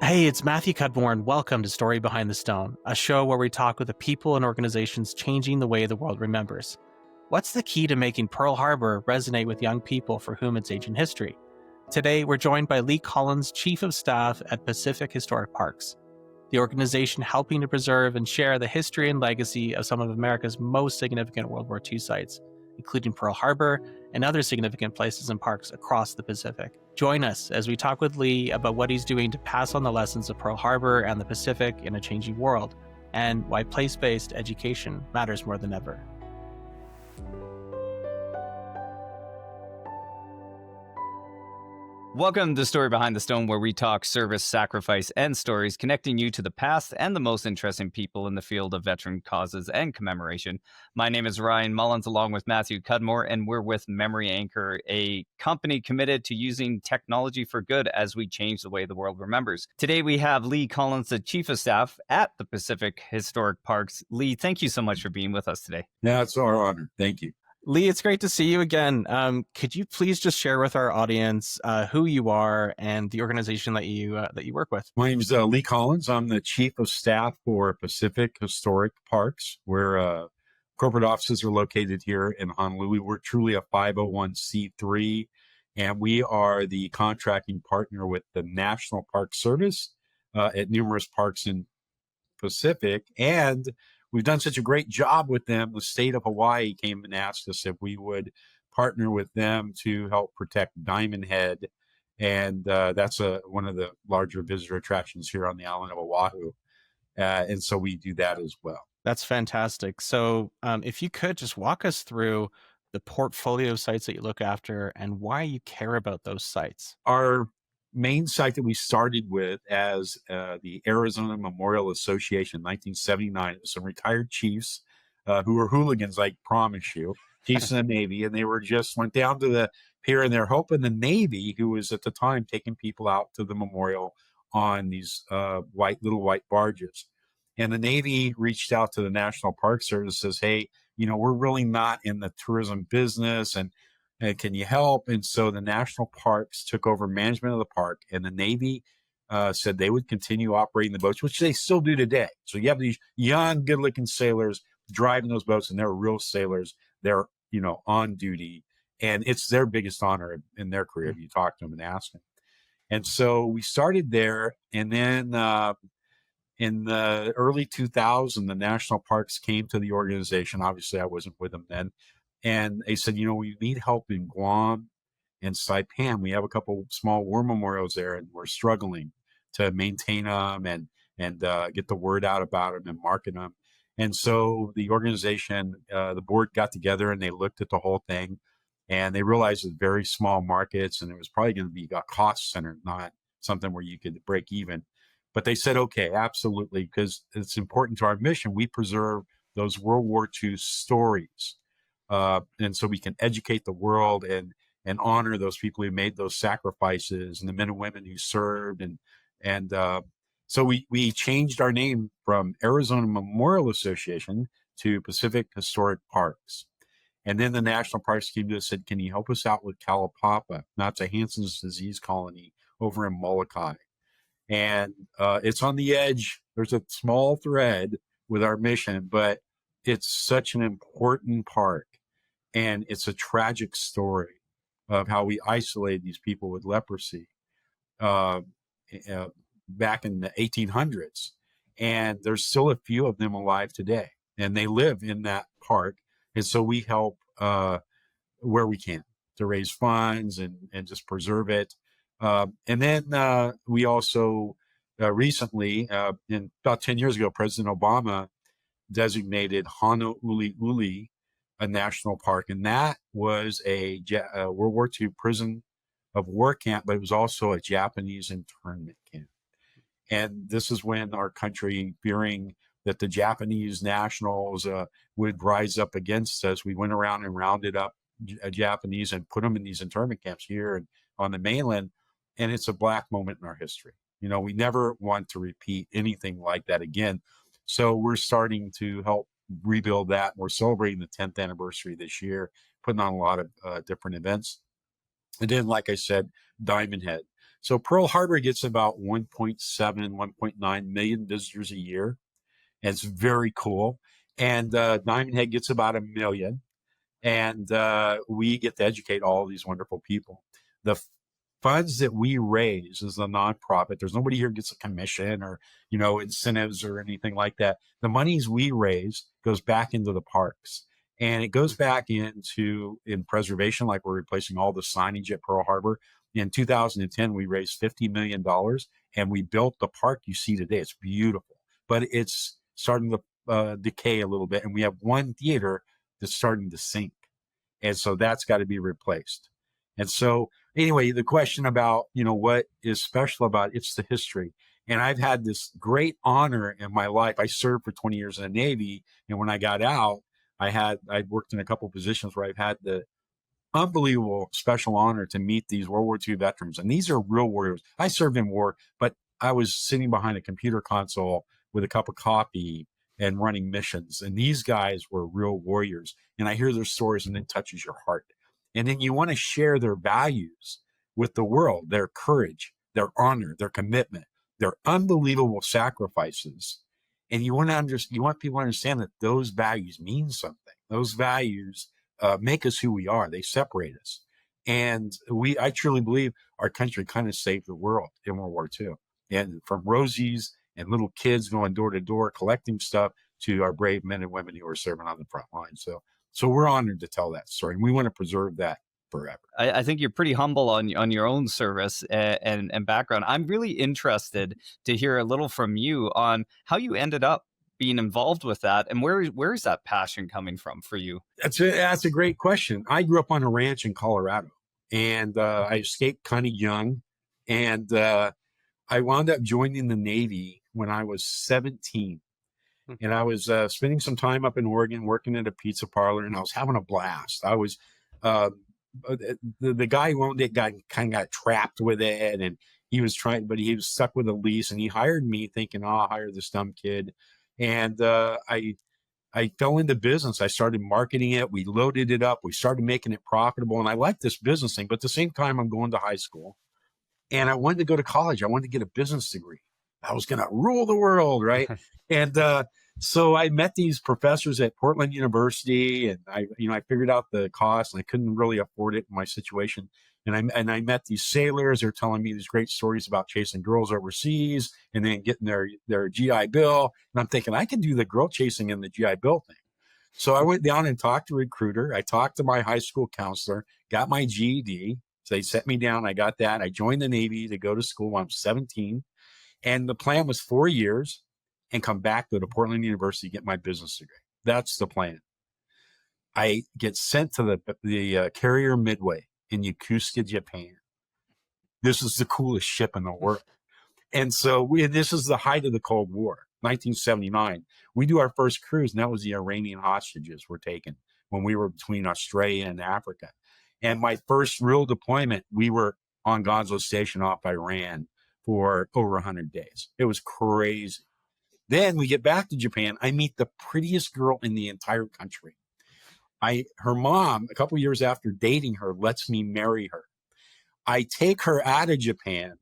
Hey, it's Matthew Cudmore, and welcome to Story Behind the Stone, a show where we talk with the people and organizations changing the way the world remembers. What's the key to making Pearl Harbor resonate with young people for whom it's ancient history? Today, we're joined by Lee Collins, Chief of Staff at Pacific Historic Parks, the organization helping to preserve and share the history and legacy of some of America's most significant World War II sites, including Pearl Harbor and other significant places and parks across the Pacific. Join us as we talk with Lee about what he's doing to pass on the lessons of Pearl Harbor and the Pacific in a changing world, and why place-based education matters more than ever. Welcome to Story Behind the Stone, where we talk service, sacrifice, and stories, connecting you to the past and the most interesting people in the field of veteran causes and commemoration. My name is Ryan Mullens, along with Matthew Cudmore, and we're with Memory Anchor, a company committed to using technology for good as we change the way the world remembers. Today, we have Lee Collins, the Chief of Staff at the Pacific Historic Parks. Lee, thank you so much for being with us today. Yeah, it's our honor. Thank you. Lee, it's great to see you again. Could you please just share with our audience who you are and the organization that you work with? My name is Lee Collins. I'm the Chief of Staff for Pacific Historic Parks, where corporate offices are located here in Honolulu. We're truly a 501c3, and we are the contracting partner with the National Park Service at numerous parks in Pacific. And we've done such a great job with them. The state of Hawaii came and asked us if we would partner with them to help protect Diamond Head. And that's one of the larger visitor attractions here on the island of Oahu. And so we do that as well. That's fantastic. So if you could just walk us through the portfolio of sites that you look after and why you care about those sites. Our main site that we started with as the Arizona Memorial Association in 1979. It was some retired chiefs who were hooligans, I promise you, chiefs in the Navy, and they went down to the pier, and they're hoping the Navy, who was at the time taking people out to the memorial on these little white barges. And the Navy reached out to the National Park Service, says, hey, we're really not in the tourism business, and can you help? And so the national parks took over management of the park, and the Navy said they would continue operating the boats, which they still do today. So you have these young, good-looking sailors driving those boats, and they're real sailors. They're, on duty, and it's their biggest honor in their career if you talk to them and ask them. And so we started there, and then in the early 2000s, the national parks came to the organization. Obviously, I wasn't with them then. And they said, we need help in Guam and Saipan. We have a couple small war memorials there, and we're struggling to maintain them and get the word out about them and market them. And so the organization, the board got together and they looked at the whole thing, and they realized it's very small markets, and it was probably going to be a cost center, not something where you could break even. But they said, okay, absolutely, because it's important to our mission. We preserve those World War II stories. And so we can educate the world and honor those people who made those sacrifices and the men and women who served. And so we changed our name from Arizona Memorial Association to Pacific Historic Parks. And then the National Parks came to us and said, can you help us out with Kalapapa? That's a Hansen's disease colony over in Molokai. And it's on the edge. There's a small thread with our mission, but it's such an important park. And it's a tragic story of how we isolated these people with leprosy back in the 1800s. And there's still a few of them alive today. And they live in that park. And so we help where we can to raise funds and just preserve it. And then we also recently, about 10 years ago, President Obama designated Honouliuli a national park, and that was a World War II prison of war camp, but it was also a Japanese internment camp. And this is when our country, fearing that the Japanese nationals would rise up against us, we went around and rounded up Japanese and put them in these internment camps here and on the mainland. And it's a black moment in our history. We never want to repeat anything like that again. So we're starting to help rebuild that. We're celebrating the 10th anniversary this year, putting on a lot of different events. And then, like I said, Diamond Head. So Pearl Harbor gets about 1.7, 1.9 million visitors a year. And it's very cool. And Diamond Head gets about 1 million. And we get to educate all these wonderful people. The funds that we raise as a nonprofit, there's nobody here gets a commission or, incentives or anything like that. The monies we raise goes back into the parks. And it goes back in preservation, like we're replacing all the signage at Pearl Harbor. In 2010, we raised $50 million and we built the park you see today. It's beautiful, but it's starting to decay a little bit. And we have one theater that's starting to sink. And so that's got to be replaced. And so anyway, the question about, what is special about it's the history. And I've had this great honor in my life. I served for 20 years in the Navy. And when I got out, I worked in a couple of positions where I've had the unbelievable special honor to meet these World War II veterans. And these are real warriors. I served in war, but I was sitting behind a computer console with a cup of coffee and running missions. And these guys were real warriors. And I hear their stories and it touches your heart. And then you want to share their values with the world, their courage, their honor, their commitment, their unbelievable sacrifices. And you want people to understand that those values mean something. Those values make us who we are. They separate us. And I truly believe our country kind of saved the world in World War II. And from Rosie's and little kids going door to door collecting stuff to our brave men and women who are serving on the front line. So we're honored to tell that story, and we want to preserve that forever. I think you're pretty humble on your own service and background. I'm really interested to hear a little from you on how you ended up being involved with that, and where is that passion coming from for you? That's a great question. I grew up on a ranch in Colorado, and I escaped kind of young, and I wound up joining the Navy when I was 17. And I was spending some time up in Oregon working at a pizza parlor, and I was having a blast. I was the guy who owned it kind of got trapped with it, and he was stuck with a lease, and he hired me thinking, oh, I'll hire this dumb kid. And I fell into business. I started marketing it. We loaded it up. We started making it profitable, and I liked this business thing. But at the same time, I'm going to high school, and I wanted to go to college. I wanted to get a business degree. I was going to rule the world, right? And so I met these professors at Portland University, and I figured out the cost, and I couldn't really afford it in my situation. And I met these sailors. They're telling me these great stories about chasing girls overseas and then getting their GI Bill. And I'm thinking I can do the girl chasing and the GI Bill thing. So I went down and talked to a recruiter. I talked to my high school counselor, got my GED. So they set me down. I got that. I joined the Navy to go to school when I was 17. And the plan was 4 years and come back, go to Portland University, get my business degree. That's the plan. I get sent to the carrier Midway in Yokosuka, Japan. This is the coolest ship in the world. And so this is the height of the Cold War, 1979. We do our first cruise, and that was the Iranian hostages were taken when we were between Australia and Africa. And my first real deployment, we were on Gonzo Station off Iran for over 100 days. It was crazy. Then we get back to Japan. I meet the prettiest girl in the entire country. Her mom, a couple years after dating her, lets me marry her. I take her out of Japan.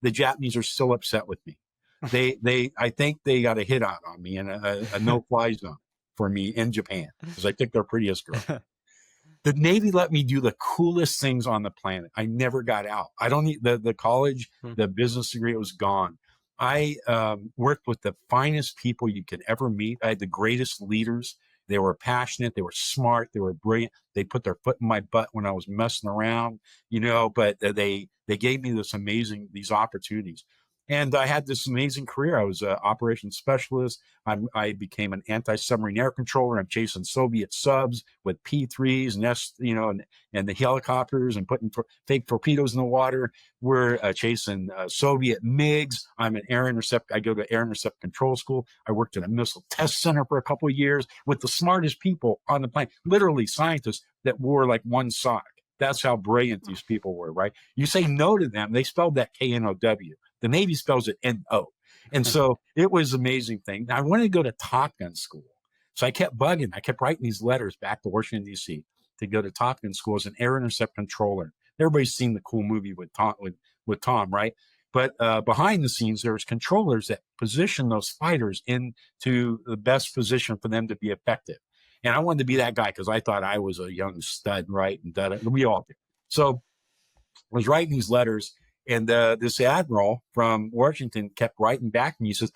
The Japanese are still upset with me. I think they got a hit out on me and a no-fly zone for me in Japan because I took their prettiest girl. The Navy let me do the coolest things on the planet. I never got out. I don't need the college, the business degree, it was gone. I worked with the finest people you could ever meet. I had the greatest leaders. They were passionate. They were smart. They were brilliant. They put their foot in my butt when I was messing around, but they gave me these opportunities. And I had this amazing career. I was an operations specialist. I became an anti-submarine air controller. I'm chasing Soviet subs with P-3s and the helicopters and putting fake torpedoes in the water. We're chasing Soviet MiGs. I'm an air intercept. I go to air intercept control school. I worked at a missile test center for a couple of years with the smartest people on the planet, literally scientists that wore like one sock. That's how brilliant these people were, right? You say no to them, they spelled that K-N-O-W. The Navy spells it N-O. And so it was an amazing thing. I wanted to go to Top Gun school. So I kept bugging. I kept writing these letters back to Washington, D.C. to go to Top Gun school as an air intercept controller. everybody's seen the cool movie with Tom, right? But behind the scenes, there's controllers that position those fighters into the best position for them to be effective. And I wanted to be that guy because I thought I was a young stud, right? And we all did. So I was writing these letters, and this admiral from Washington kept writing back to me. He says,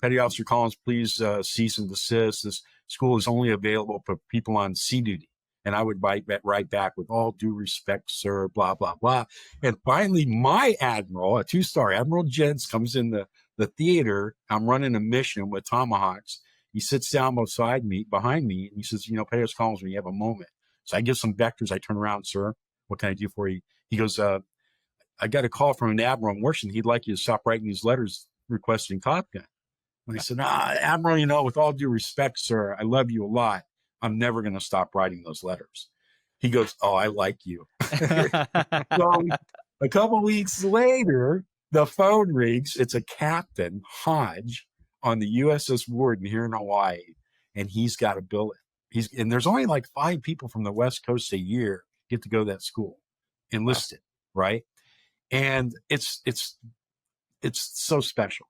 Petty Officer Collins, please cease and desist. This school is only available for people on sea duty. And I would write back, with all due respect, sir, blah, blah, blah. And finally, my admiral, a 2-star, Admiral Jentz, comes in the theater. I'm running a mission with tomahawks. He sits down behind me, and he says, Petty Officer Collins, when you have a moment. So I give some vectors. I turn around, sir, what can I do for you? He goes, I got a call from an admiral in Washington. He'd like you to stop writing these letters requesting Top Gun. And I said, Admiral, with all due respect, sir, I love you a lot. I'm never going to stop writing those letters. He goes, oh, I like you. So a couple weeks later, the phone rings. It's a Captain Hodge on the USS Warden here in Hawaii, and he's got a billet. And there's only like 5 people from the West Coast a year get to go to that school, enlisted, right? And it's so special.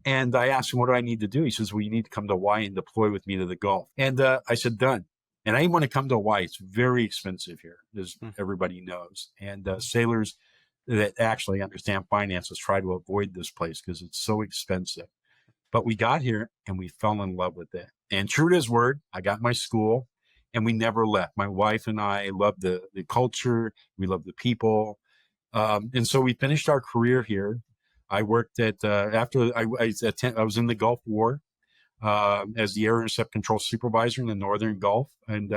And I asked him, what do I need to do? He says, well, you need to come to Hawaii and deploy with me to the Gulf. And I said, done. And I didn't want to come to Hawaii. It's very expensive here, as everybody knows. And sailors that actually understand finances try to avoid this place because it's so expensive. But we got here and we fell in love with it. And true to his word, I got my school and we never left. My wife and I loved the culture. We loved the people. And so we finished our career here. I worked at, after I was in the Gulf War as the Air Intercept Control Supervisor in the Northern Gulf, and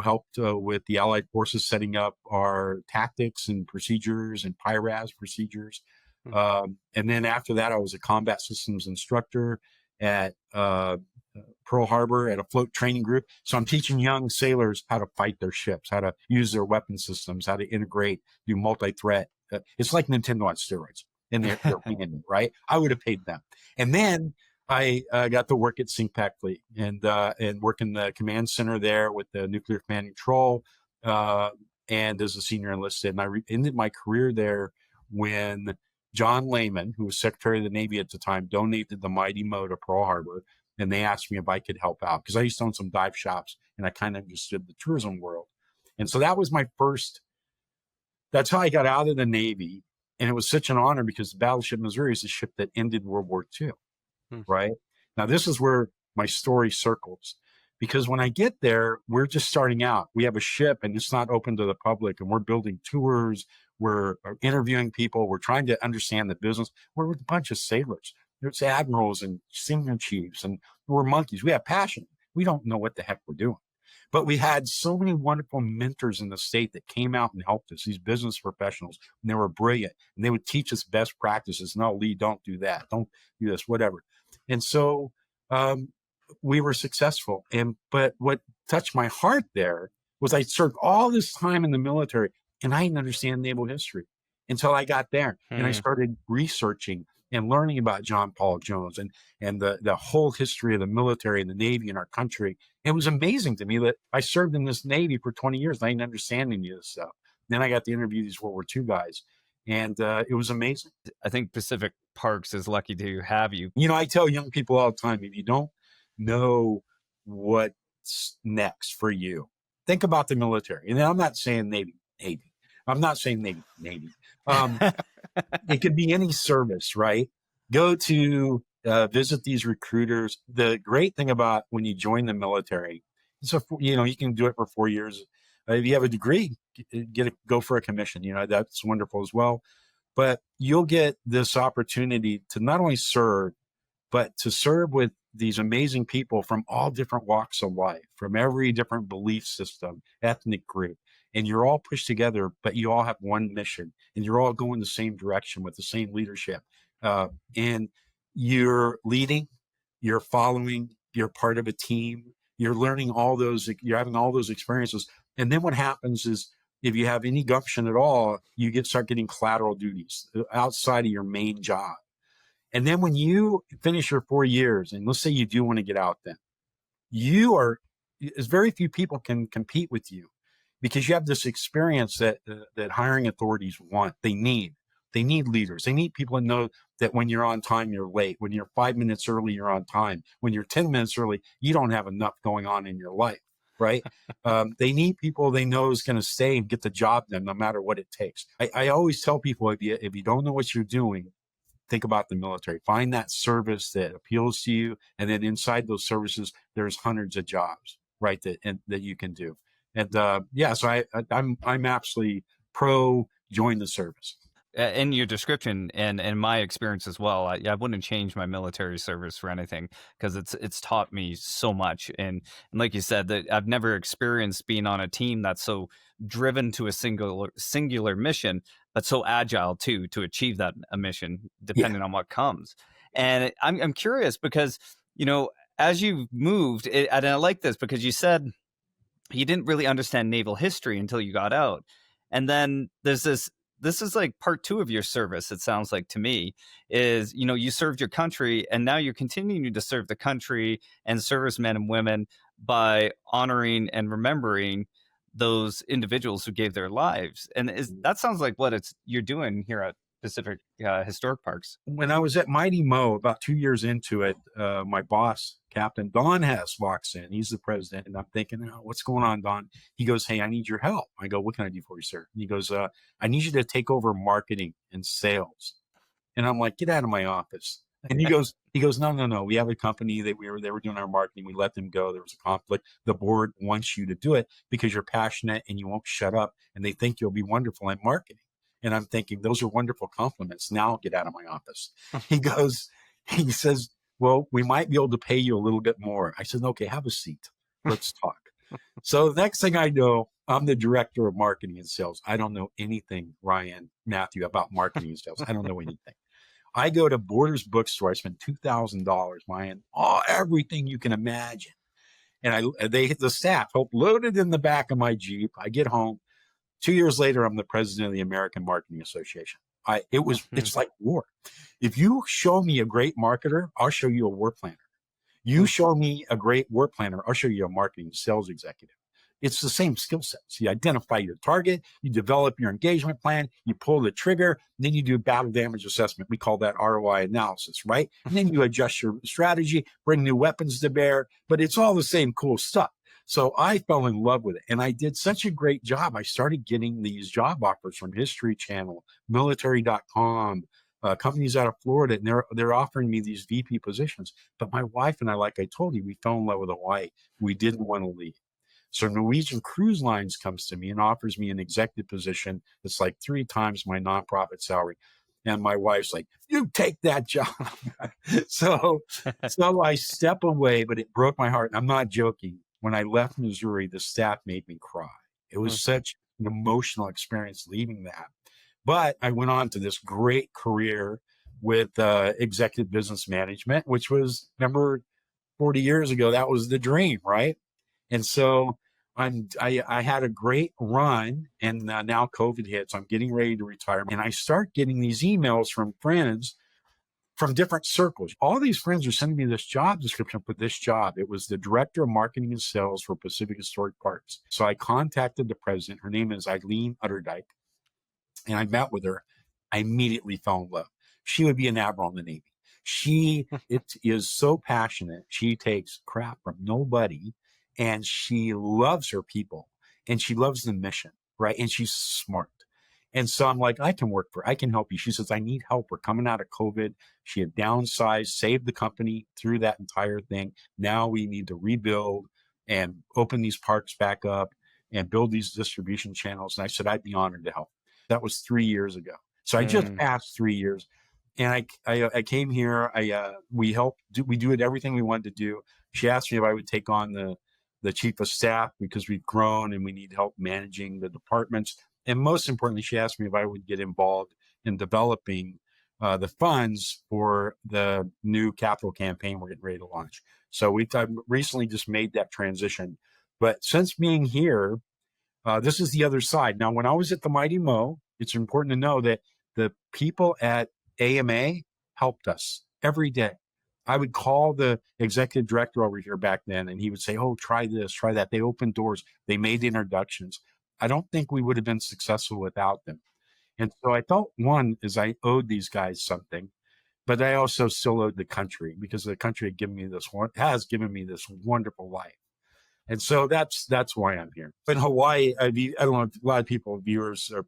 helped with the Allied forces setting up our tactics and procedures and PIRAS procedures. And then after that, I was a combat systems instructor at Pearl Harbor at a float training group. So I'm teaching young sailors how to fight their ships, how to use their weapon systems, how to integrate, do multi-threat. It's like Nintendo on steroids. And they're paying me, right? I would have paid them. And then I got to work at SINCPAC Fleet and work in the command center there with the nuclear command and control and as a senior enlisted. And I ended my career there when John Lehman, who was Secretary of the Navy at the time, donated the Mighty Mo to Pearl Harbor. And they asked me if I could help out because I used to own some dive shops and I kind of understood the tourism world. And so that was that's how I got out of the Navy. And it was such an honor because the Battleship Missouri is a ship that ended World War II, right? Now, this is where my story circles because when I get there, we're just starting out. We have a ship and it's not open to the public and we're building tours. We're interviewing people. We're trying to understand the business. We're with a bunch of sailors. There's admirals and senior chiefs and we're monkeys. We have passion. We don't know what the heck we're doing. But we had so many wonderful mentors in the state that came out and helped us, these business professionals, and they were brilliant. And they would teach us best practices. No, Lee, don't do that. Don't do this, whatever. And so we were successful. But what touched my heart there was I served all this time in the military, and I didn't understand naval history until I got there. And I started researching and learning about John Paul Jones and the whole history of the military and the Navy in our country. It was amazing to me that I served in this Navy for 20 years. And I didn't understand any of this stuff. Then I got to interview these World War II guys. And it was amazing. I think Pacific Parks is lucky to have you. I tell young people all the time, if you don't know what's next for you, think about the military. And I'm not saying Navy. I'm not saying Navy. It could be any service, right? Go to visit these recruiters. The great thing about when you join the military, so you can do it for 4 years. If you have a degree, go for a commission. That's wonderful as well. But you'll get this opportunity to not only serve, but to serve with these amazing people from all different walks of life, from every different belief system, ethnic group. And you're all pushed together, but you all have one mission and you're all going the same direction with the same leadership. And you're leading, you're following, you're part of a team, you're learning you're having all those experiences. And then what happens is if you have any gumption at all, you start getting collateral duties outside of your main job. And then when you finish your 4 years, and let's say you do want to get out then, there's very few people can compete with you because you have this experience that that hiring authorities want. They need leaders. They need people to know that when you're on time, you're late. When you're 5 minutes early, you're on time. When you're 10 minutes early, you don't have enough going on in your life, right? They need people they know is going to stay and get the job done no matter what it takes. I always tell people, if you don't know what you're doing, think about the military. Find that service that appeals to you, and then inside those services, there's hundreds of jobs, right? That you can do. And so I'm absolutely pro join the service. In your description and my experience as well, I wouldn't change my military service for anything, because it's taught me so much. And like you said, that I've never experienced being on a team that's so driven to a singular mission, but so agile too to achieve that mission, Yeah, depending on what comes. And I'm curious because, as you've moved, and I like this because you said you didn't really understand naval history until you got out. And then there's this is like part two of your service, it sounds like to me, is, you served your country, and now you're continuing to serve the country and servicemen and women by honoring and remembering those individuals who gave their lives. And that sounds like what you're doing here at Pacific Historic Parks. when I was at Mighty Mo, about 2 years into it, my boss, Captain Don Hess, walks in. He's the president, and I'm thinking, oh, what's going on, Don? He goes, hey, I need your help. I go, what can I do for you, sir? And he goes, I need you to take over marketing and sales. And I'm like, get out of my office. And he goes, no. We have a company that they were doing our marketing. We let them go. There was a conflict. The board wants you to do it because you're passionate and you won't shut up, and they think you'll be wonderful in marketing. And I'm thinking, those are wonderful compliments. Now get out of my office. He says, well, we might be able to pay you a little bit more. I said, okay, have a seat. Let's talk. So the next thing I know, I'm the director of marketing and sales. I don't know anything, Ryan, Matthew, about marketing and sales. I don't know anything. I go to Borders Bookstore. I spend $2,000 buying everything you can imagine. And the staff help loaded in the back of my Jeep. I get home. 2 years later, I'm the president of the American Marketing Association. It's like war. If you show me a great marketer, I'll show you a war planner. You show me a great war planner, I'll show you a marketing sales executive. It's the same skill sets. You identify your target, you develop your engagement plan, you pull the trigger, and then you do battle damage assessment. We call that ROI analysis, right? And then you adjust your strategy, bring new weapons to bear, but it's all the same cool stuff. So I fell in love with it, and I did such a great job. I started getting these job offers from History Channel, military.com, companies out of Florida, and they're offering me these VP positions. But my wife and I, like I told you, we fell in love with Hawaii. We didn't want to leave. So Norwegian Cruise Lines comes to me and offers me an executive position that's like 3 times my nonprofit salary. And my wife's like, you take that job. so I step away, but it broke my heart. And I'm not joking. When I left Missouri, the staff made me cry. It was such an emotional experience leaving that. But I went on to this great career with executive business management, which was, remember, 40 years ago, that was the dream, right? And so I had a great run, and now COVID hits. I'm getting ready to retire, and I start getting these emails from friends from different circles. All these friends are sending me this job description for this job. It was the director of marketing and sales for Pacific Historic Parks. So I contacted the president. Her name is Eileen Utterdijk, and I met with her. I immediately fell in love. She would be an admiral in the Navy. She is so passionate. She takes crap from nobody, and she loves her people, and she loves the mission, right? And she's smart. And so I'm like, I can help you. She says, I need help. We're coming out of COVID. She had downsized, saved the company through that entire thing. Now we need to rebuild and open these parks back up and build these distribution channels. And I said, I'd be honored to help. That was 3 years ago. So I just passed 3 years. And I came here. We did everything we wanted to do. She asked me if I would take on the chief of staff because we've grown and we need help managing the departments. And most importantly, she asked me if I would get involved in developing the funds for the new capital campaign we're getting ready to launch. So I've recently just made that transition. But since being here, this is the other side. Now, when I was at the Mighty Mo, it's important to know that the people at AMA helped us every day. I would call the executive director over here back then, and he would say, oh, try this, try that. They opened doors. They made introductions. I don't think we would have been successful without them. And so I felt, one, is I owed these guys something, but I also still owed the country, because the country has given me this wonderful life. And so that's why I'm here. In Hawaii, I don't know, a lot of people, viewers, are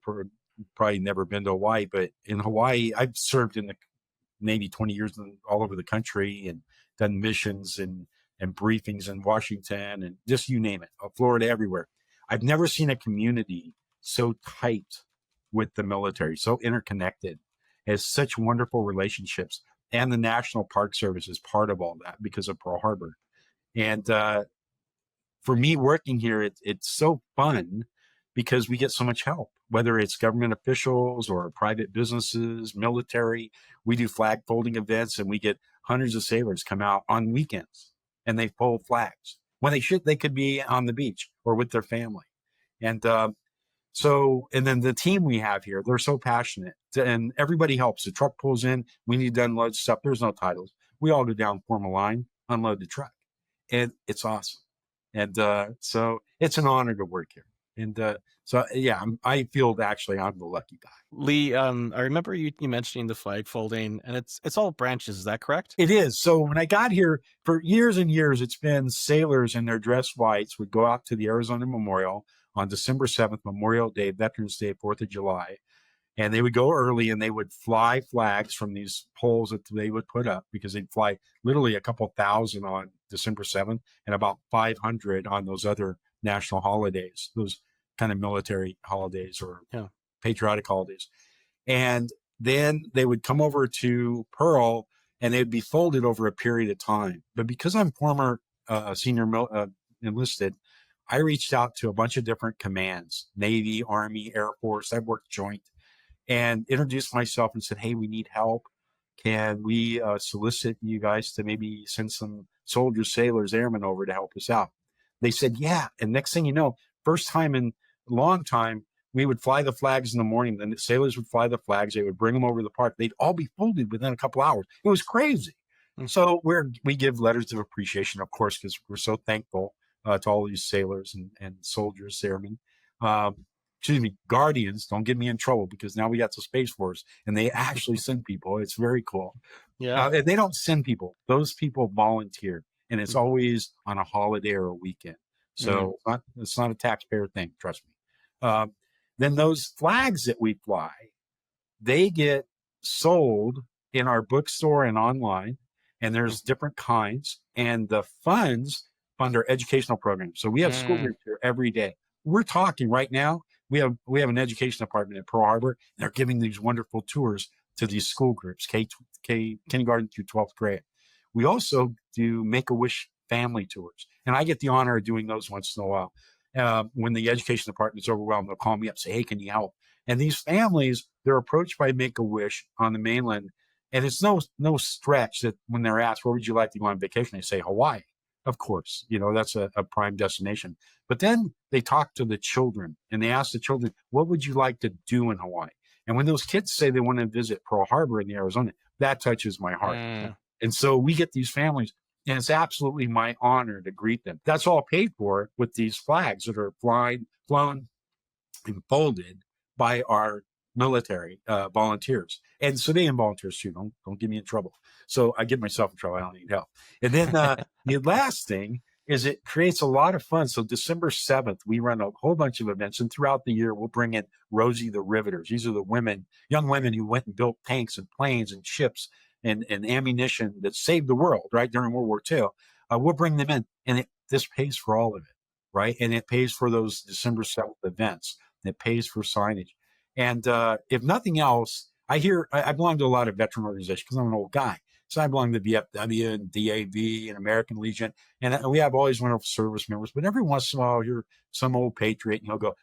probably never been to Hawaii, but in Hawaii, I've served in the Navy 20 years all over the country, and done missions and briefings in Washington, and just you name it, Florida, everywhere. I've never seen a community so tight with the military, so interconnected, has such wonderful relationships. And the National Park Service is part of all that because of Pearl Harbor. And for me working here, it's so fun because we get so much help, whether it's government officials or private businesses, military. We do flag folding events, and we get hundreds of sailors come out on weekends, and they fold flags when they could be on the beach or with their family. And and then the team we have here, they're so passionate, and everybody helps. The truck pulls in, we need to unload stuff. There's no titles. We all go down, form a line, unload the truck, and it's awesome. And so it's an honor to work here. And I feel actually I'm the lucky guy. Lee, I remember you mentioning the flag folding, and it's all branches. Is that correct? It is. So when I got here, for years and years, it's been sailors in their dress whites would go out to the Arizona Memorial on December 7th, Memorial Day, Veterans Day, 4th of July. And they would go early, and they would fly flags from these poles that they would put up, because they'd fly literally a couple thousand on December 7th and about 500 on those other national holidays, those kind of military holidays or patriotic holidays. And then they would come over to Pearl, and they'd be folded over a period of time. But because I'm former senior enlisted, I reached out to a bunch of different commands, Navy, Army, Air Force. I've worked joint, and introduced myself and said, hey, we need help. Can we solicit you guys to maybe send some soldiers, sailors, airmen over to help us out? They said, yeah. And next thing you know, first time in a long time, we would fly the flags in the morning. Then the sailors would fly the flags. They would bring them over to the park. They'd all be folded within a couple hours. It was crazy. Mm-hmm. So we give letters of appreciation, of course, because we're so thankful to all these sailors and soldiers, airmen. Guardians, don't get me in trouble, because now we got the Space Force, and they actually send people. It's very cool. Yeah. They don't send people. Those people volunteer, and it's always on a holiday or a weekend. So it's not a taxpayer thing, trust me. Then those flags that we fly, they get sold in our bookstore and online, and there's different kinds, and the funds fund our educational programs. So we have school groups here every day. We're talking right now. We have an education department at Pearl Harbor, and they're giving these wonderful tours to these school groups, kindergarten through 12th grade. We also do Make-A-Wish family tours, and I get the honor of doing those once in a while. When the education department is overwhelmed, they'll call me up and say, hey, can you help? And these families, they're approached by Make-A-Wish on the mainland, and it's no stretch that when they're asked, where would you like to go on vacation? They say Hawaii. Of course, that's a prime destination. But then they talk to the children, and they ask the children, what would you like to do in Hawaii? And when those kids say they want to visit Pearl Harbor in the Arizona, that touches my heart. And so we get these families, and it's absolutely my honor to greet them. That's all paid for with these flags that are flown and folded by our military volunteers and civilian volunteers too. Don't get me in trouble. So I get myself in trouble. I don't need help. And then the last thing is it creates a lot of fun. So December 7th, we run a whole bunch of events, and throughout the year, we'll bring in Rosie the Riveters. These are the young women who went and built tanks and planes and ships and ammunition that saved the world, right, during World War II. We'll bring them in, and this pays for all of it, right? And it pays for those December 7th events. It pays for signage. And if nothing else, I belong to a lot of veteran organizations because I'm an old guy. So I belong to VFW and DAV and American Legion. And we have all these wonderful service members. But every once in a while, you're some old patriot, and he'll go,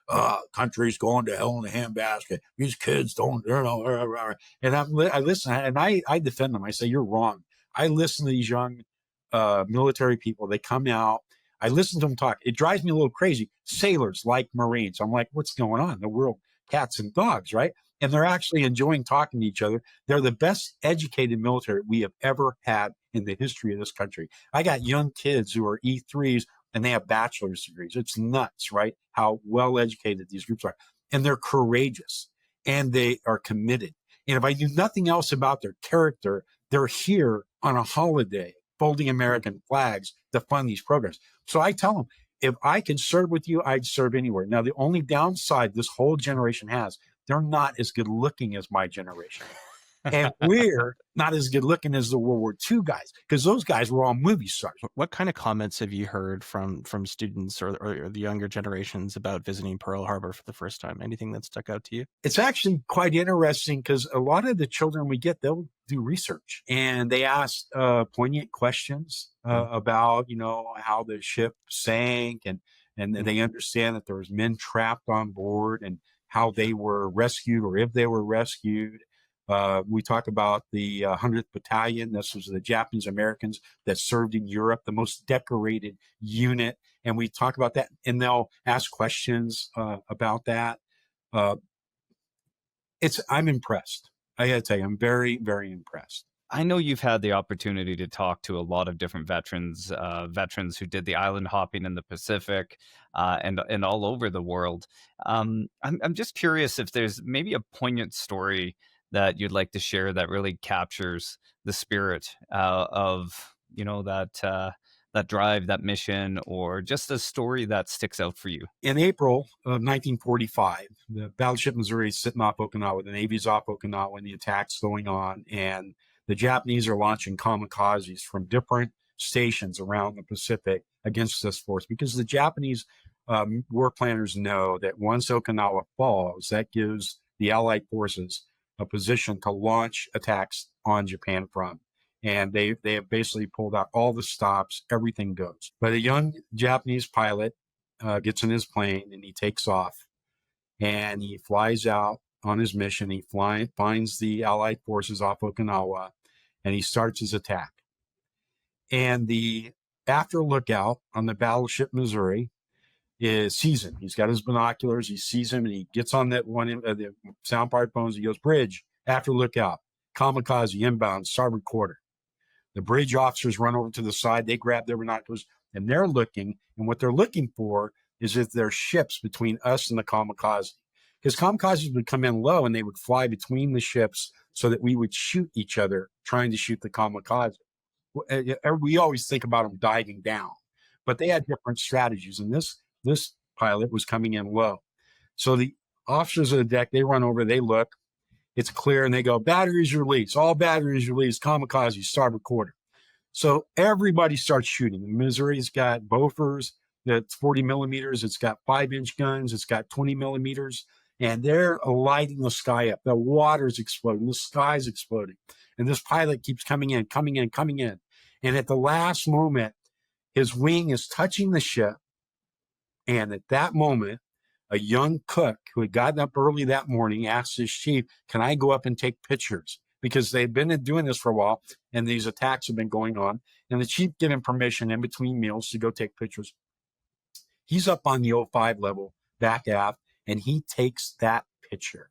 country's going to hell in a handbasket. These kids don't, And I listen, and I defend them. I say, you're wrong. I listen to these young military people. They come out. I listen to them talk. It drives me a little crazy. Sailors like Marines. I'm like, what's going on? The world, cats and dogs, right? And they're actually enjoying talking to each other. They're the best educated military we have ever had in the history of this country. I got young kids who are E3s and they have bachelor's degrees. It's nuts, right? How well educated these groups are. And they're courageous and they are committed. And if I knew nothing else about their character, they're here on a holiday folding American flags to fund these programs. So I tell them, if I can serve with you, I'd serve anywhere. Now, the only downside this whole generation has, they're not as good looking as my generation. And we're not as good looking as the World War II guys, because those guys were all movie stars. What kind of comments have you heard from students or the younger generations about visiting Pearl Harbor for the first time? Anything that stuck out to you? It's actually quite interesting because a lot of the children we get, they'll do research and they ask poignant questions about, how the ship sank and they understand that there was men trapped on board and how they were rescued or if they were rescued. We talk about the 100th Battalion. This was the Japanese Americans that served in Europe, the most decorated unit. And we talk about that and they'll ask questions about that. I'm impressed. I got to tell you, I'm very, very impressed. I know you've had the opportunity to talk to a lot of different veterans who did the island hopping in the Pacific and all over the world. I'm just curious if there's maybe a poignant story that you'd like to share that really captures the spirit of that drive, that mission, or just a story that sticks out for you. In April of 1945, the battleship Missouri is sitting off Okinawa. The Navy's off Okinawa and the attack's going on. And the Japanese are launching kamikazes from different stations around the Pacific against this force because the Japanese war planners know that once Okinawa falls, that gives the Allied forces a position to launch attacks on Japan from. And they have basically pulled out all the stops, everything goes. But a young Japanese pilot gets in his plane and he takes off and he flies out on his mission. He finds the Allied forces off Okinawa and he starts his attack. And the after lookout on the battleship Missouri sees him. He's got his binoculars. He sees him and he gets on that one the sound part phones. He goes, "Bridge, after lookout, kamikaze inbound, starboard quarter." The bridge officers run over to the side. They grab their binoculars and they're looking. And what they're looking for is if there's ships between us and the kamikaze. Because kamikazes would come in low and they would fly between the ships so that we would shoot each other trying to shoot the kamikaze. We always think about them diving down, but they had different strategies. And this pilot was coming in low. So the officers of the deck, they run over, they look. It's clear, and they go, "Batteries released, all batteries released, kamikaze, starboard quarter." So everybody starts shooting. The Missouri's got Bofors that's 40 millimeters. It's got 5-inch guns. It's got 20 millimeters. And they're lighting the sky up. The water's exploding. The sky's exploding. And this pilot keeps coming in. And at the last moment, his wing is touching the ship. And at that moment, a young cook who had gotten up early that morning asked his chief, "Can I go up and take pictures?" Because they've been doing this for a while and these attacks have been going on. And the chief gave him permission in between meals to go take pictures. He's up on the 05 level, back aft, and he takes that picture.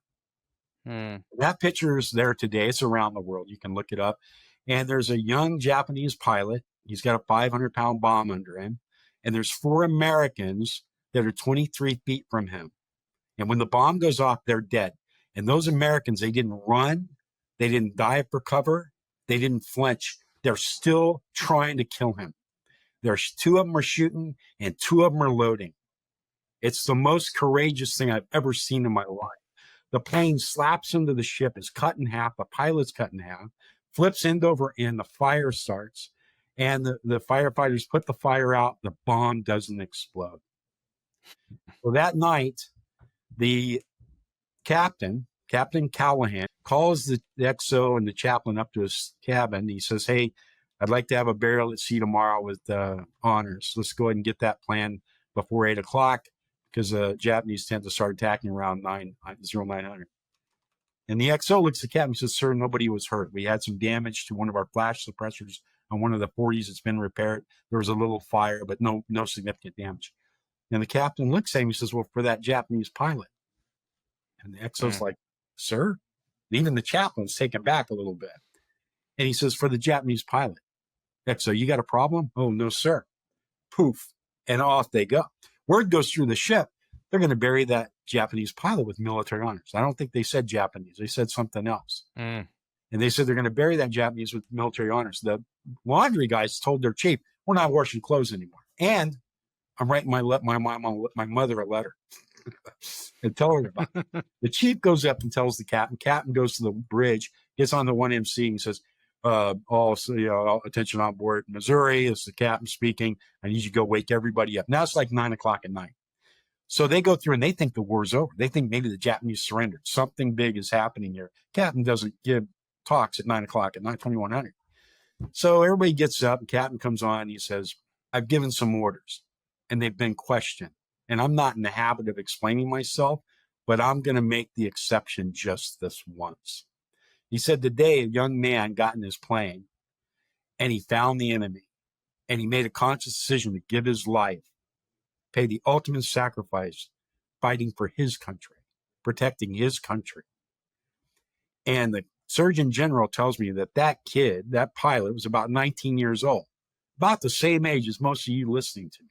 That picture is there today. It's around the world. You can look it up. And there's a young Japanese pilot. He's got a 500-pound bomb under him. And there's 4 Americans that are 23 feet from him. And when the bomb goes off, they're dead. And those Americans, they didn't run. They didn't dive for cover. They didn't flinch. They're still trying to kill him. There's 2 of them are shooting and 2 of them are loading. It's the most courageous thing I've ever seen in my life. The plane slaps into the ship, is cut in half. The pilot's cut in half, flips end over end. The fire starts. And the firefighters put the fire out. The bomb doesn't explode. So that night, the Captain Callahan, calls the XO and the chaplain up to his cabin. He says, "Hey, I'd like to have a burial at sea tomorrow with honors. Let's go ahead and get that planned before 8 o'clock because the Japanese tend to start attacking around 0900. And the XO looks at the captain and says, "Sir, nobody was hurt. We had some damage to one of our flash suppressors on one of the 40s. It's been repaired. There was a little fire, but no significant damage." And the captain looks at him and says, "Well, for that Japanese pilot." And the XO's like, "Sir?" And even the chaplain's taken back a little bit. And he says, "For the Japanese pilot." XO, "You got a problem?" "Oh, no, sir." Poof. And off they go. Word goes through the ship, they're going to bury that Japanese pilot with military honors. I don't think they said Japanese. They said something else. Mm. And they said they're going to bury that Japanese with military honors. The laundry guys told their chief, we're not washing clothes anymore. And I'm writing my mother a letter and tell her about it. The chief goes up and tells the captain. Captain goes to the bridge, gets on the 1MC and says, attention on board Missouri. This is the captain speaking. I need you to go wake everybody up. Now it's like 9 o'clock at night. So they go through and they think the war's over. They think maybe the Japanese surrendered. Something big is happening here. Captain doesn't give talks at 9 o'clock at night, 2100. So everybody gets up and captain comes on. And he says, I've given some orders and they've been questioned. And I'm not in the habit of explaining myself, but I'm going to make the exception just this once. He said today a young man got in his plane and he found the enemy and he made a conscious decision to give his life, pay the ultimate sacrifice, fighting for his country, protecting his country. And the Surgeon General tells me that that kid, that pilot, was about 19 years old, about the same age as most of you listening to me.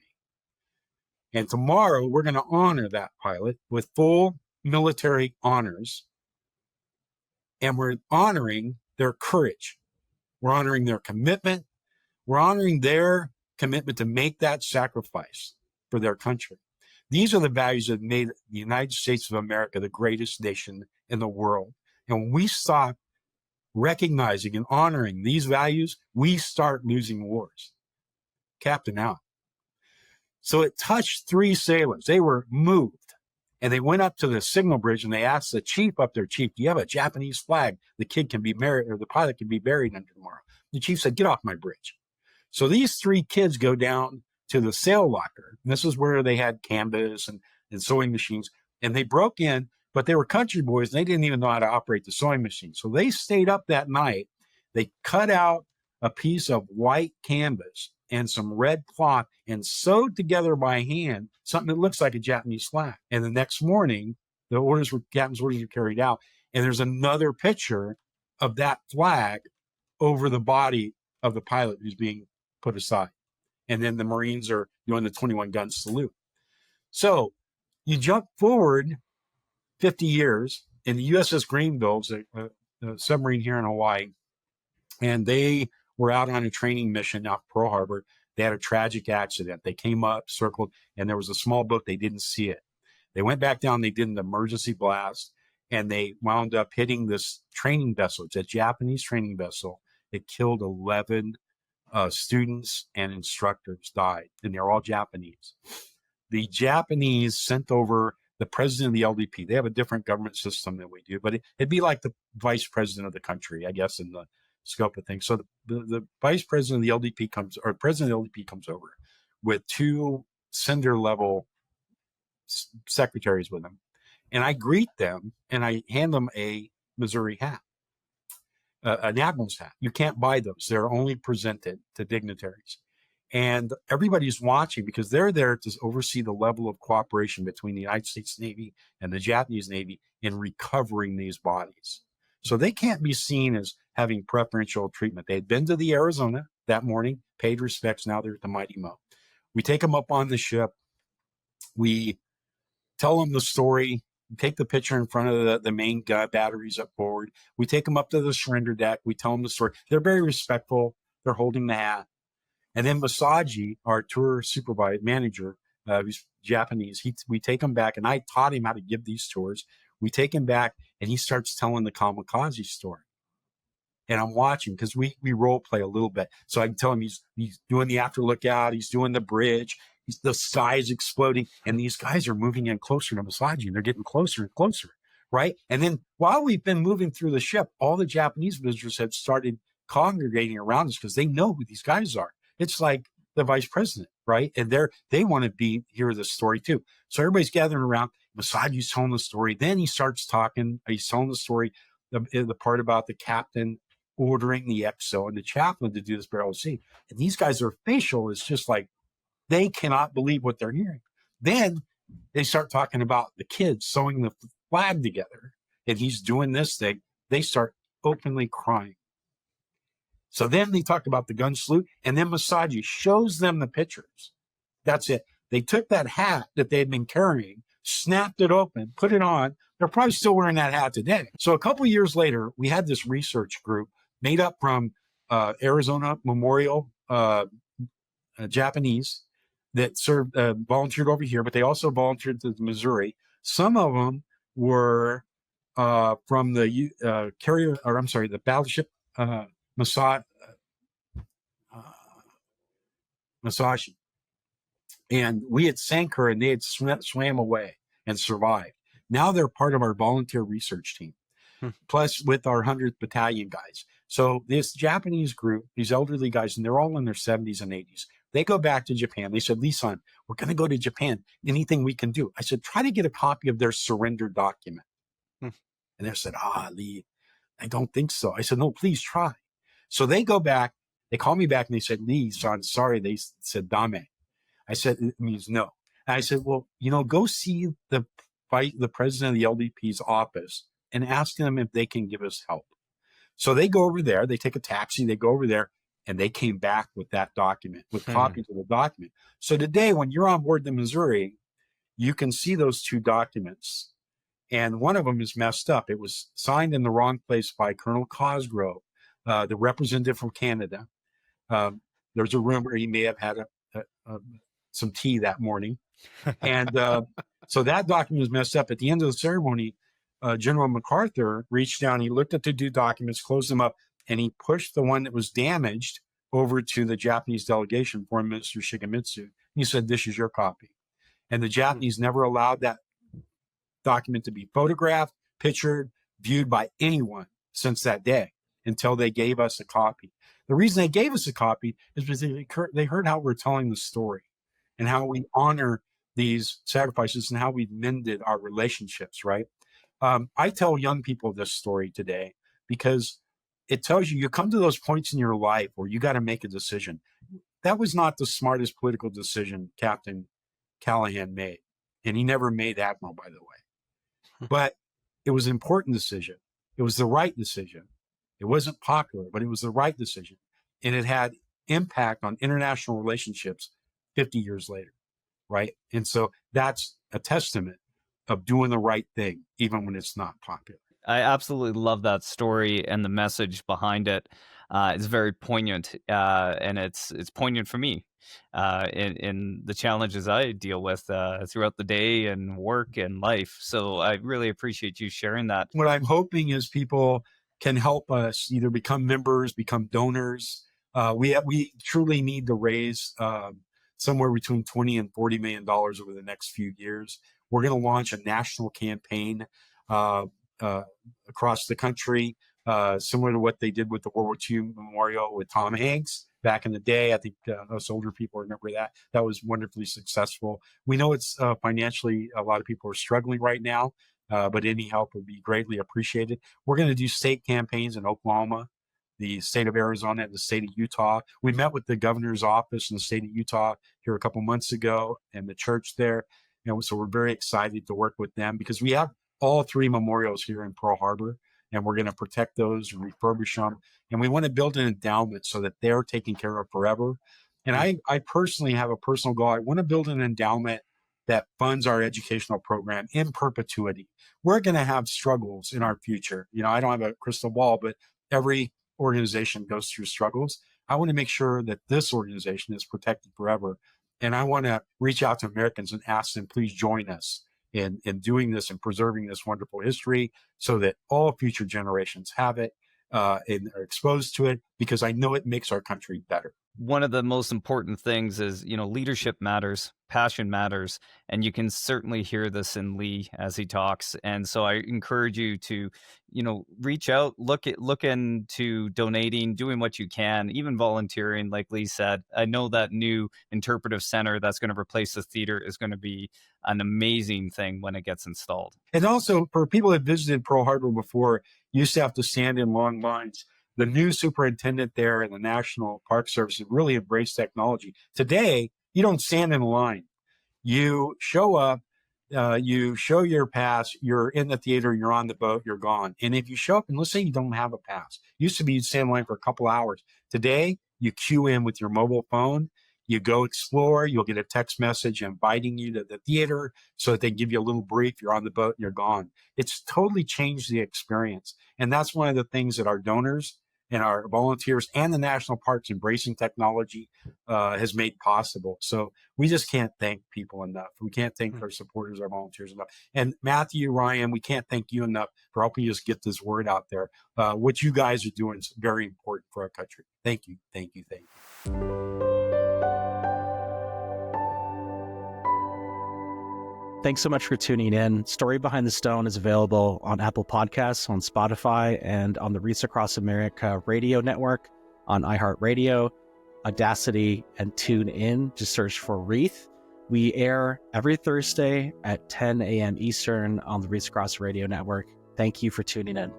And tomorrow we're going to honor that pilot with full military honors. And we're honoring their courage. We're honoring their commitment. We're honoring their commitment to make that sacrifice for their country. These are the values that made the United States of America the greatest nation in the world. And when we stop recognizing and honoring these values, we start losing wars. Captain out. So it touched 3 sailors. They were moved. And they went up to the signal bridge and they asked the chief up there, Chief, do you have a Japanese flag the kid can be married or the pilot can be buried under tomorrow? The chief said, get off my bridge. So these 3 kids go down to the sail locker. And this is where they had canvas and sewing machines. And they broke in, but they were country boys and they didn't even know how to operate the sewing machine. So they stayed up that night. They cut out a piece of white canvas and some red cloth and sewed together by hand something that looks like a Japanese flag. And the next morning, captain's orders were carried out. And there's another picture of that flag over the body of the pilot who's being put aside. And then the Marines are doing the 21 gun salute. So you jump forward 50 years, and the USS Greenville's a submarine here in Hawaii, and they were out on a training mission out Pearl Harbor. They had a tragic accident. They came up, circled, and there was a small boat. They didn't see it. They went back down. They did an emergency blast, and they wound up hitting this training vessel. It's a Japanese training vessel. It killed 11 students and instructors died, and they're all Japanese. The Japanese sent over the president of the LDP. They have a different government system than we do, but it'd be like the vice president of the country, I guess, in the scope of things. So the vice president of the LDP president of the LDP comes over with 2 sender level secretaries with him. And I greet them and I hand them a Missouri hat, an admiral's hat. You can't buy those. They're only presented to dignitaries. And everybody's watching because they're there to oversee the level of cooperation between the United States Navy and the Japanese Navy in recovering these bodies. So they can't be seen as having preferential treatment. They had been to the Arizona that morning, paid respects. Now they're at the Mighty Mo. We take them up on the ship. We tell them the story, take the picture in front of the main batteries up forward. We take them up to the surrender deck. We tell them the story. They're very respectful. They're holding the hat. And then Masaji, our tour supervisor, manager, who's Japanese, we take him back, and I taught him how to give these tours. We take him back, and he starts telling the kamikaze story. And I'm watching because we role play a little bit. So I can tell him he's doing the after lookout, he's doing the bridge, the sky is exploding, and these guys are moving in closer to Masaji, and they're getting closer and closer, right? And then while we've been moving through the ship, all the Japanese visitors have started congregating around us because they know who these guys are. It's like the vice president, right? And they want to hear the story too. So everybody's gathering around. Masaji's telling the story. Then he starts talking. He's telling the story, the part about the captain ordering the XO and the chaplain to do this burial scene. And these guys, their facial is just like, they cannot believe what they're hearing. Then they start talking about the kids sewing the flag together. And he's doing this thing. They start openly crying. So then they talk about the gun salute, and then Masaji shows them the pictures That's it. They took that hat that they had been carrying, snapped it open, put it on. They're probably still wearing that hat today. So a couple of years later, we had this research group made up from Arizona Memorial Japanese that served, volunteered over here, but they also volunteered to Missouri. Some of them were from the the battleship Masashi. And we had sank her and they had swam away and survived. Now they're part of our volunteer research team, plus with our 100th Battalion guys. So this Japanese group, these elderly guys, and they're all in their 70s and 80s, they go back to Japan. They said, Lee-san, we're going to go to Japan. Anything we can do? I said, try to get a copy of their surrender document. And they said, Lee, I don't think so. I said, no, please try. So they go back. They call me back and they said, Lee-san, sorry. They said, dame. I said, it means no. And I said, well, go see the president of the LDP's office and ask them if they can give us help. So they go over there, they take a taxi, they go over there, and they came back with that document, with copies of the document. So today, when you're on board the Missouri, you can see those two documents. And one of them is messed up. It was signed in the wrong place by Colonel Cosgrove, the representative from Canada. There's a rumor he may have had some tea that morning. And so that document was messed up. At the end of the ceremony, General MacArthur reached down, he looked at the two documents, closed them up, and he pushed the one that was damaged over to the Japanese delegation, Foreign Minister Shigemitsu. He said, this is your copy. And the Japanese never allowed that document to be photographed, pictured, viewed by anyone since that day until they gave us a copy. The reason they gave us a copy is because they heard how we're telling the story and how we honor these sacrifices and how we've mended our relationships, right? I tell young people this story today because it tells you come to those points in your life where you got to make a decision. That was not the smartest political decision Captain Callahan made. And he never made Admiral, by the way. But it was an important decision. It was the right decision. It wasn't popular, but it was the right decision. And it had impact on international relationships 50 years later, right? And so that's a testament of doing the right thing, even when it's not popular. I absolutely love that story and the message behind it. It's very poignant, and it's poignant for me in the challenges I deal with throughout the day and work and life. So I really appreciate you sharing that. What I'm hoping is people can help us either become members, become donors. We truly need to raise somewhere between $20 and $40 million over the next few years. We're going to launch a national campaign across the country, similar to what they did with the World War II Memorial with Tom Hanks back in the day. I think us older people remember that. That was wonderfully successful. We know it's financially, a lot of people are struggling right now, but any help would be greatly appreciated. We're going to do state campaigns in Oklahoma, the state of Arizona, and the state of Utah. We met with the governor's office in the state of Utah here a couple months ago and the church there. So we're very excited to work with them because we have all three memorials here in Pearl Harbor, and we're going to protect those and refurbish them. And we want to build an endowment so that they're taken care of forever. And I personally have a personal goal. I want to build an endowment that funds our educational program in perpetuity. We're going to have struggles in our future. I don't have a crystal ball, but every organization goes through struggles. I want to make sure that this organization is protected forever. And I want to reach out to Americans and ask them, please join us in doing this and preserving this wonderful history so that all future generations have it and are exposed to it, because I know it makes our country better. One of the most important things is, leadership matters, passion matters, and you can certainly hear this in Lee as he talks. And so I encourage you to, reach out, look into donating, doing what you can, even volunteering, like Lee said. I know that new interpretive center that's going to replace the theater is going to be an amazing thing when it gets installed. And also for people that visited Pearl Harbor before, you used to have to stand in long lines. The new superintendent there in the National Park Service has really embraced technology. Today, you don't stand in a line. You show up, you show your pass, you're in the theater, you're on the boat, you're gone. And if you show up, and let's say you don't have a pass, used to be you'd stand in line for a couple hours. Today, you queue in with your mobile phone. You go explore, you'll get a text message inviting you to the theater so that they give you a little brief. You're on the boat and you're gone. It's totally changed the experience. And that's one of the things that our donors and our volunteers and the national parks embracing technology has made possible. So we just can't thank people enough. We can't thank our supporters, our volunteers enough. And Matthew, Ryan, we can't thank you enough for helping us get this word out there. What you guys are doing is very important for our country. Thank you, thank you, thank you. Thanks so much for tuning in. Story Behind the Stone is available on Apple Podcasts, on Spotify, and on the Reach Across America radio network, on iHeartRadio, Audacity, and TuneIn. Just search for Wreath. We air every Thursday at 10 a.m. Eastern on the Reach Across Radio Network. Thank you for tuning in.